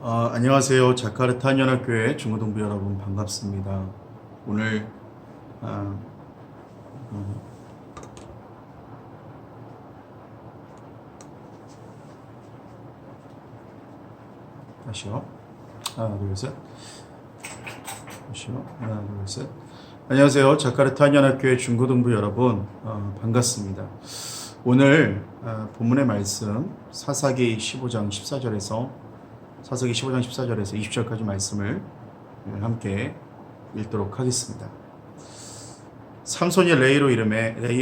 안녕하세요. 자카르타 한연합교회 중고등부 여러분 반갑습니다. 오늘 아, 음, 다시요. 하나, 둘, 셋. 다시요. 하나, 둘, 셋. 안녕하세요. 자카르타 한연합교회 중고등부 여러분 반갑습니다. 오늘 본문의 말씀 사사기 15장 14절에서 20절까지 말씀을 함께 읽도록 하겠습니다. 삼손이 레이의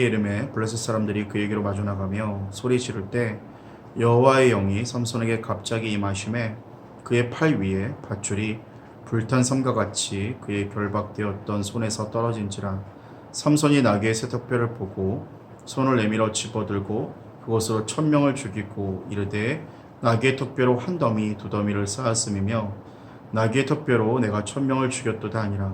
이름에 블레셋 사람들이 그에게로 마주 나가며 소리 지를 때 여호와의 영이 삼손에게 갑자기 임하심에 그의 팔 위에 밧줄이 불탄 섬과 같이 그의 결박되었던 손에서 떨어진지라. 삼손이 나귀의 새턱뼈를 보고 손을 내밀어 집어들고 그것으로 1000명을 죽이고 이르되 나귀의 턱뼈로 한 더미 두 더미를 쌓았음이며 나귀의 턱뼈로 내가 1000명을 죽였도다 하니라.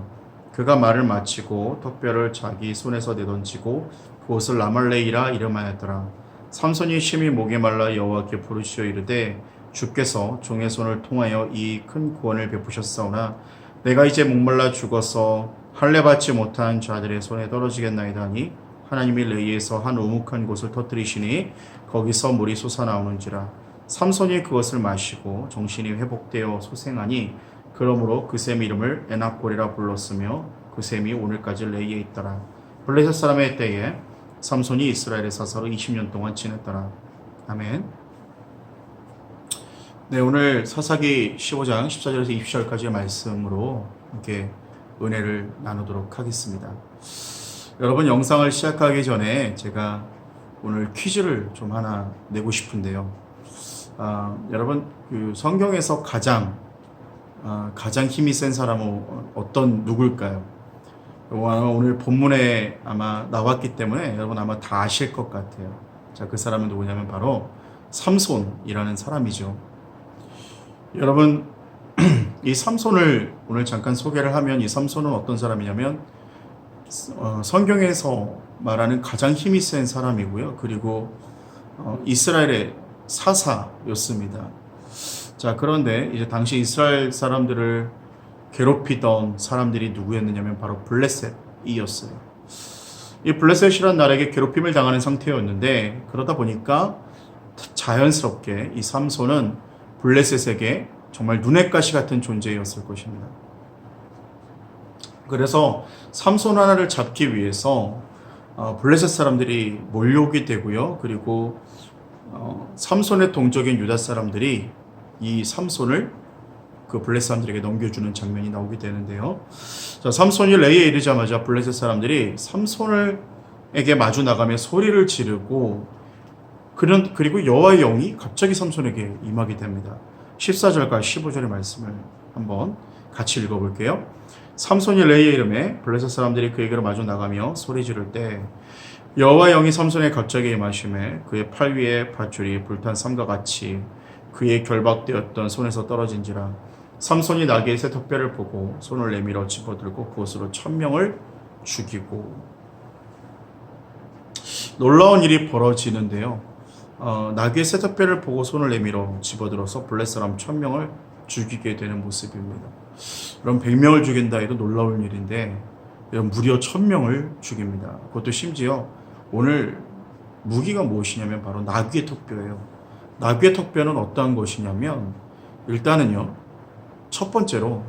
그가 말을 마치고 턱뼈를 자기 손에서 내던지고 그곳을 라말레이라 이름하였더라. 삼손이 심히 목이 말라 여호와께 부르시어 이르되 주께서 종의 손을 통하여 이 큰 구원을 베푸셨사오나 내가 이제 목말라 죽어서 할례 받지 못한 자들의 손에 떨어지겠나이다 하니 하나님이 레이에서 한 우묵한 곳을 터뜨리시니 거기서 물이 솟아나오는지라. 삼손이 그것을 마시고 정신이 회복되어 소생하니 그러므로 그 샘 이름을 에낙골이라 불렀으며 그 샘이 오늘까지 레이에 있더라. 블레셋 사람의 때에 삼손이 이스라엘의 사사로 20년 동안 지냈더라. 아멘. 네, 오늘 사사기 15장 14절에서 20절까지의 말씀으로 함께 은혜를 나누도록 하겠습니다. 여러분, 영상을 시작하기 전에 제가 오늘 퀴즈를 좀 하나 내고 싶은데요. 여러분, 그 성경에서 가장 힘이 센 사람은 누굴까요? 오늘 본문에 아마 나왔기 때문에 여러분 아마 다 아실 것 같아요. 자, 그 사람은 누구냐면 바로 삼손이라는 사람이죠. 여러분, 이 삼손을 오늘 잠깐 소개를 하면 이 삼손은 어떤 사람이냐면 성경에서 말하는 가장 힘이 센 사람이고요. 그리고 이스라엘의 사사였습니다. 자, 그런데 이제 당시 이스라엘 사람들을 괴롭히던 사람들이 누구였느냐면 바로 블레셋이었어요. 이 블레셋이란 나라에게 괴롭힘을 당하는 상태였는데 그러다 보니까 자연스럽게 이 삼손은 블레셋에게 정말 눈엣 가시 같은 존재였을 것입니다. 그래서 삼손 하나를 잡기 위해서 블레셋 사람들이 몰려오게 되고요. 그리고 삼손의 동족인 유다 사람들이 이 삼손을 그 블레셋 사람들에게 넘겨주는 장면이 나오게 되는데요. 자, 삼손이 레이에 이르자마자 블레셋 사람들이 삼손에게 마주 나가며 소리를 지르고 그리고 여호와의 영이 갑자기 삼손에게 임하게 됩니다. 14절과 15절의 말씀을 한번 같이 읽어볼게요. 삼손이 레이의 이름에 블레셋 사람들이 그에게로 마주 나가며 소리 지를 때 여호와의 영이 삼손에 갑자기 임하심에 그의 팔 위에 밧줄이 불탄 삼과 같이 그의 결박되었던 손에서 떨어진지라. 삼손이 나귀의 새 턱뼈를 보고 손을 내밀어 집어들고 그것으로 1000명을 죽이고. 놀라운 일이 벌어지는데요. 나귀의 새 턱뼈를 보고 손을 내밀어 집어들어서 블레셋 사람 1000명을 죽이게 되는 모습입니다. 그럼 100명을 죽인다 해도 놀라운 일인데 무려 1000명을 죽입니다. 그것도 심지어 오늘 무기가 무엇이냐면 바로 나귀의 턱뼈예요. 나귀의 턱뼈는 어떠한 것이냐면 일단은요, 첫 번째로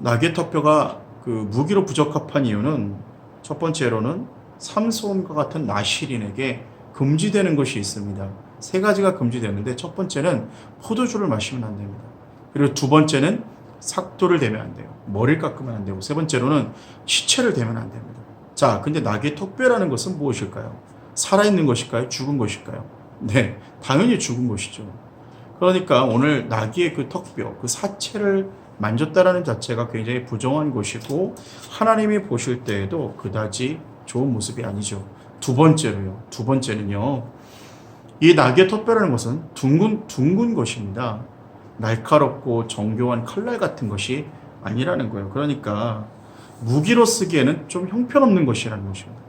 나귀의 턱뼈가 그 무기로 부적합한 이유는 첫 번째로는 삼손과 같은 나실인에게 금지되는 것이 있습니다. 세 가지가 금지되는데 첫 번째는 포도주를 마시면 안 됩니다. 그리고 두 번째는 삭도를 대면 안 돼요. 머리를 깎으면 안 되고 세 번째로는 시체를 대면 안 됩니다. 자, 근데 나귀의 턱뼈라는 것은 무엇일까요? 살아있는 것일까요? 죽은 것일까요? 네, 당연히 죽은 것이죠. 그러니까 오늘 나귀의 그 턱뼈, 그 사체를 만졌다라는 자체가 굉장히 부정한 것이고 하나님이 보실 때에도 그다지 좋은 모습이 아니죠. 두 번째는요. 이 나귀의 턱뼈라는 것은 둥근 것입니다. 날카롭고 정교한 칼날 같은 것이 아니라는 거예요. 그러니까 무기로 쓰기에는 좀 형편없는 것이라는 것입니다.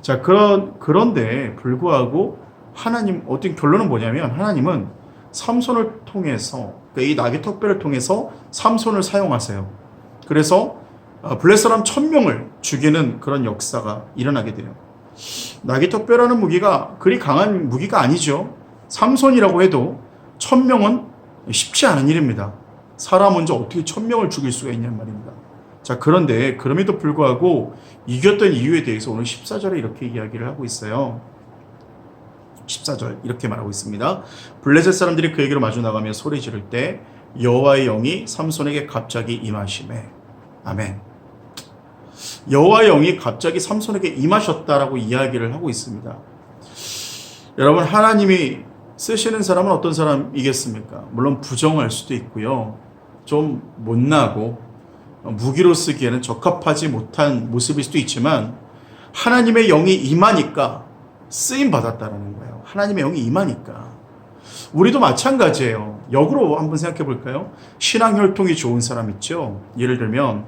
자, 그런데 불구하고 어떤 결론은 뭐냐면 하나님은 삼손을 통해서, 그러니까 이 나귀 턱뼈를 통해서 삼손을 사용하세요. 그래서 블레셋 사람 1000명을 죽이는 그런 역사가 일어나게 돼요. 나귀 턱뼈라는 무기가 그리 강한 무기가 아니죠. 삼손이라고 해도 1000명은 쉽지 않은 일입니다. 사람 먼저 어떻게 1000명을 죽일 수가 있냐는 말입니다. 자, 그런데 그럼에도 불구하고 이겼던 이유에 대해서 오늘 14절에 이렇게 이야기를 하고 있어요. 14절 이렇게 말하고 있습니다. 블레셋 사람들이 그에게로 마주 나가며 소리 지를 때 여호와의 영이 삼손에게 갑자기 임하시매. 아멘. 여호와의 영이 갑자기 삼손에게 임하셨다라고 이야기를 하고 있습니다. 여러분, 하나님이 쓰시는 사람은 어떤 사람이겠습니까? 물론 부정할 수도 있고요. 좀 못나고 무기로 쓰기에는 적합하지 못한 모습일 수도 있지만 하나님의 영이 임하니까 쓰임 받았다라는 거예요. 하나님의 영이 임하니까. 우리도 마찬가지예요. 역으로 한번 생각해 볼까요? 신앙 혈통이 좋은 사람 있죠. 예를 들면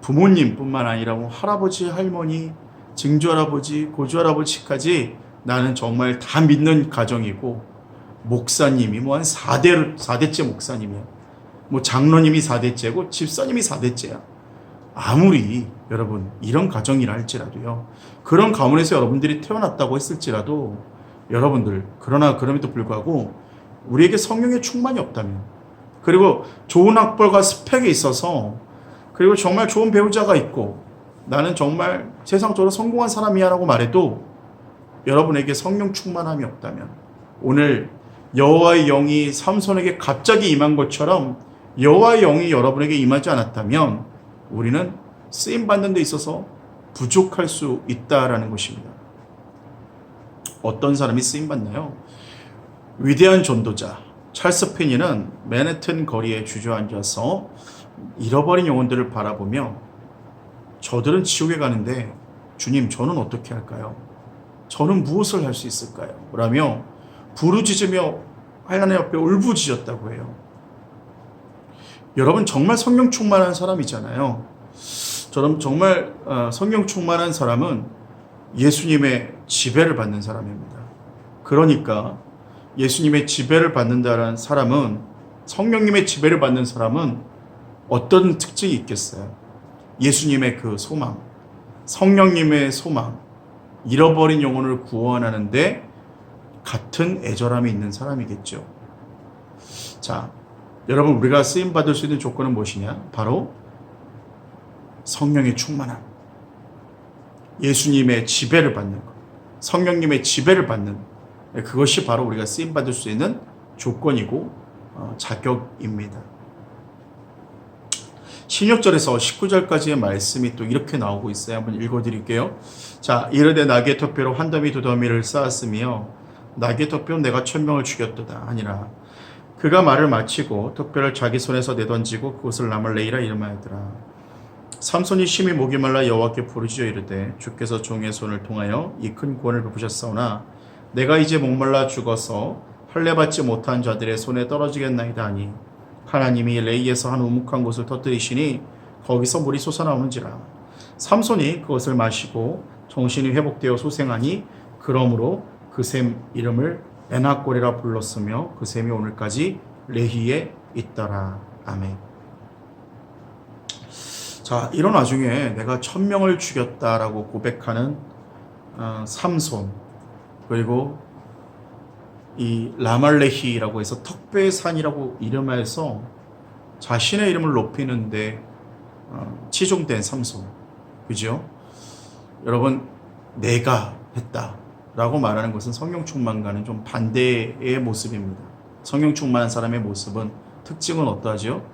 부모님뿐만 아니라 할아버지, 할머니, 증조할아버지, 고조할아버지까지 나는 정말 다 믿는 가정이고, 목사님이 한 4대째 목사님이야. 장로님이 4대째고 집사님이 4대째야. 아무리 여러분 이런 가정이라 할지라도요, 그런 가문에서 여러분들이 태어났다고 했을지라도 여러분들, 그러나 그럼에도 불구하고 우리에게 성령의 충만이 없다면, 그리고 좋은 학벌과 스펙에 있어서, 그리고 정말 좋은 배우자가 있고 나는 정말 세상적으로 성공한 사람이야 라고 말해도 여러분에게 성령 충만함이 없다면, 오늘 여호와의 영이 삼손에게 갑자기 임한 것처럼 여호와의 영이 여러분에게 임하지 않았다면 우리는 쓰임받는 데 있어서 부족할 수 있다라는 것입니다. 어떤 사람이 쓰임받나요? 위대한 전도자 찰스 피니는 맨해튼 거리에 주저앉아서 잃어버린 영혼들을 바라보며 저들은 지옥에 가는데 주님, 저는 어떻게 할까요? 저는 무엇을 할 수 있을까요? 라며 부르짖으며 하나님 앞에 울부짖었다고 해요. 여러분, 정말 성령 충만한 사람이잖아요. 저는 정말 성령 충만한 사람은 예수님의 지배를 받는 사람입니다. 그러니까 예수님의 지배를 받는다는 사람은, 성령님의 지배를 받는 사람은 어떤 특징이 있겠어요? 예수님의 그 소망, 성령님의 소망, 잃어버린 영혼을 구원하는데 같은 애절함이 있는 사람이겠죠. 자, 여러분, 우리가 쓰임받을 수 있는 조건은 무엇이냐? 바로 성령의 충만함, 예수님의 지배를 받는 것, 성령님의 지배를 받는, 그것이 바로 우리가 쓰임받을 수 있는 조건이고 자격입니다. 16절에서 19절까지의 말씀이 또 이렇게 나오고 있어요. 한번 읽어드릴게요. 자, 이르되 나귀의 턱뼈로 한 더미 두 더미를 쌓았으며 나귀의 턱뼈는 내가 1000명을 죽였도다 하니라. 그가 말을 마치고 턱뼈를 자기 손에서 내던지고 그곳을 라말레이라 이름하였더라. 삼손이 심히 목이 말라 여호와께 부르짖어 이르되 주께서 종의 손을 통하여 이 큰 구원을 베푸셨사오나 내가 이제 목말라 죽어서 할례받지 못한 자들의 손에 떨어지겠나이다 하니 하나님이 레이에서 한 우묵한 곳을 터뜨리시니 거기서 물이 솟아나오는지라. 삼손이 그것을 마시고 정신이 회복되어 소생하니 그러므로 그 샘 이름을 에나골이라 불렀으며 그 샘이 오늘까지 레히에 있더라. 아멘. 자, 이런 와중에 내가 1000명을 죽였다라고 고백하는 삼손, 그리고 이 라말레히라고 해서 턱뼈의 산이라고 이름하여서 자신의 이름을 높이는데 치중된 삼손, 그죠? 여러분, 내가 했다라고 말하는 것은 성령 충만과는 좀 반대의 모습입니다. 성령 충만한 사람의 모습은, 특징은 어떠하죠?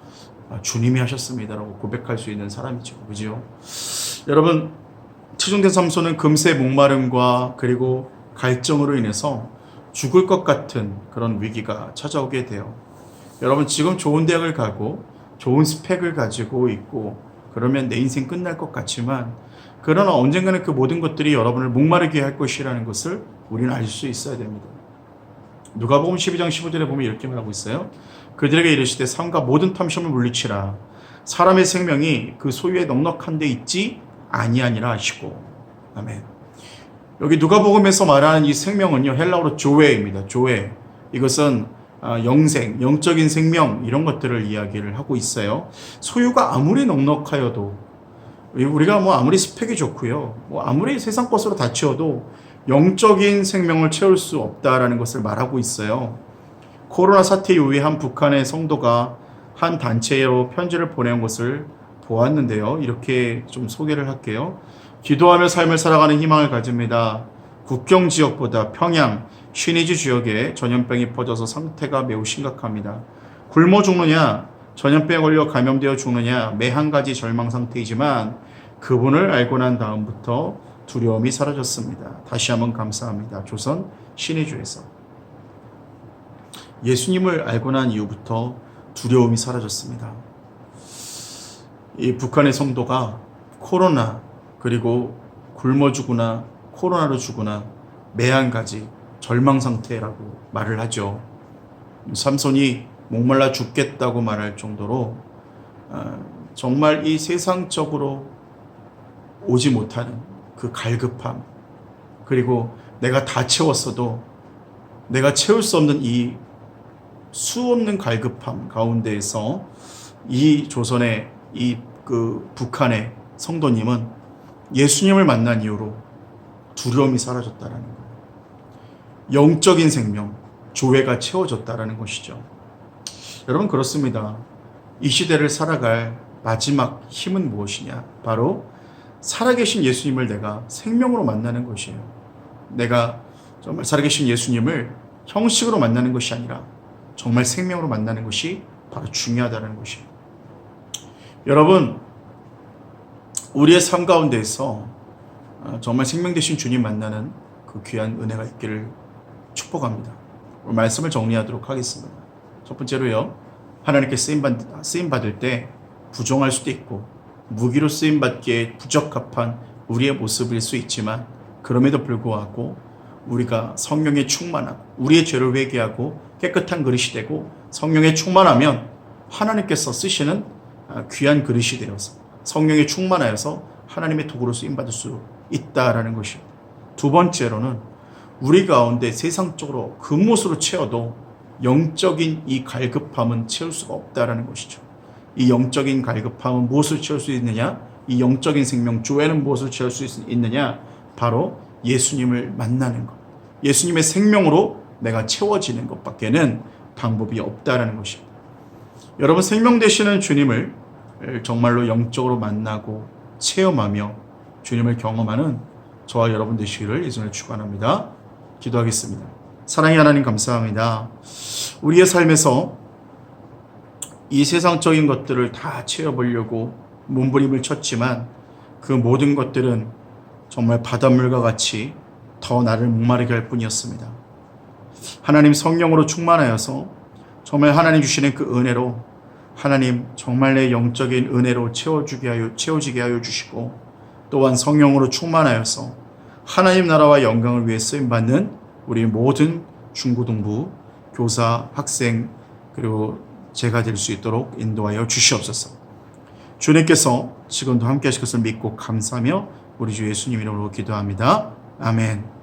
주님이 하셨습니다라고 고백할 수 있는 사람이죠, 그죠? 여러분, 치중된 삼손은 금세 목마름과 그리고 갈증으로 인해서 죽을 것 같은 그런 위기가 찾아오게 돼요. 여러분, 지금 좋은 대학을 가고 좋은 스펙을 가지고 있고 그러면 내 인생 끝날 것 같지만, 그러나 언젠가는 그 모든 것들이 여러분을 목마르게 할 것이라는 것을 우리는 알 수 있어야 됩니다. 누가복음 12장 15절에 보면 이렇게 말하고 있어요. 그들에게 이르시되 삶과 모든 탐심을 물리치라. 사람의 생명이 그 소유에 넉넉한 데 있지 아니하니라 하시고. 아멘. 여기 누가복음에서 말하는 이 생명은요, 헬라어로 조에입니다. 조에. 이것은 영생, 영적인 생명 이런 것들을 이야기를 하고 있어요. 소유가 아무리 넉넉하여도 우리가 뭐 아무리 스펙이 좋고요, 뭐 아무리 세상 것으로 다 채워도 영적인 생명을 채울 수 없다라는 것을 말하고 있어요. 코로나 사태 이후에 한 북한의 성도가 한 단체로 편지를 보낸 것을 보았는데요. 이렇게 좀 소개를 할게요. 기도하며 삶을 살아가는 희망을 가집니다. 국경 지역보다 평양, 신의주 지역에 전염병이 퍼져서 상태가 매우 심각합니다. 굶어 죽느냐, 전염병에 걸려 감염되어 죽느냐, 매 한 가지 절망 상태이지만 그분을 알고 난 다음부터 두려움이 사라졌습니다. 다시 한번 감사합니다. 조선 신의주에서. 예수님을 알고 난 이후부터 두려움이 사라졌습니다. 이 북한의 성도가 코로나, 그리고 굶어 죽거나 코로나로 죽거나 매 한 가지 절망 상태라고 말을 하죠. 삼손이 목말라 죽겠다고 말할 정도로 정말 이 세상적으로 오지 못하는 그 갈급함, 그리고 내가 다 채웠어도 내가 채울 수 없는 이 수없는 갈급함 가운데에서 이 조선의 그 북한의 성도님은 예수님을 만난 이후로 두려움이 사라졌다라는 거예요. 영적인 생명, 조회가 채워졌다라는 것이죠. 여러분, 그렇습니다. 이 시대를 살아갈 마지막 힘은 무엇이냐? 바로 살아계신 예수님을 내가 생명으로 만나는 것이에요. 내가 정말 살아계신 예수님을 형식으로 만나는 것이 아니라 정말 생명으로 만나는 것이 바로 중요하다는 것이에요. 여러분, 우리의 삶 가운데에서 정말 생명 되신 주님 만나는 그 귀한 은혜가 있기를 축복합니다. 오늘 말씀을 정리하도록 하겠습니다. 첫 번째로요, 하나님께 쓰임받을 때 부정할 수도 있고 무기로 쓰임받기에 부적합한 우리의 모습일 수 있지만, 그럼에도 불구하고 우리가 성령에 충만하고 우리의 죄를 회개하고 깨끗한 그릇이 되고 성령에 충만하면 하나님께서 쓰시는 귀한 그릇이 되어서 성령에 충만하여서 하나님의 도구로 쓰임받을 수 있다라는 것입니다. 두 번째로는 우리 가운데 세상적으로 금못으로 채워도 영적인 이 갈급함은 채울 수가 없다라는 것이죠. 이 영적인 갈급함은 무엇을 채울 수 있느냐? 이 영적인 생명, 조회는 무엇을 채울 수 있느냐? 바로 예수님을 만나는 것. 예수님의 생명으로 내가 채워지는 것밖에는 방법이 없다라는 것입니다. 여러분, 생명 되시는 주님을 정말로 영적으로 만나고 체험하며 주님을 경험하는 저와 여러분 되시기를 예수님을 축원합니다. 기도하겠습니다. 사랑의 하나님, 감사합니다. 우리의 삶에서 이 세상적인 것들을 다 채워보려고 몸부림을 쳤지만 그 모든 것들은 정말 바닷물과 같이 더 나를 목마르게 할 뿐이었습니다. 하나님, 성령으로 충만하여서 정말 하나님 주시는 그 은혜로 하나님 정말 내 영적인 은혜로 채워지게 하여 주시고, 또한 성령으로 충만하여서 하나님 나라와 영광을 위해 쓰임받는 우리 모든 중고등부, 교사, 학생, 그리고 제가 될 수 있도록 인도하여 주시옵소서. 주님께서 지금도 함께 하실 것을 믿고 감사하며 우리 주 예수님 이름으로 기도합니다. 아멘.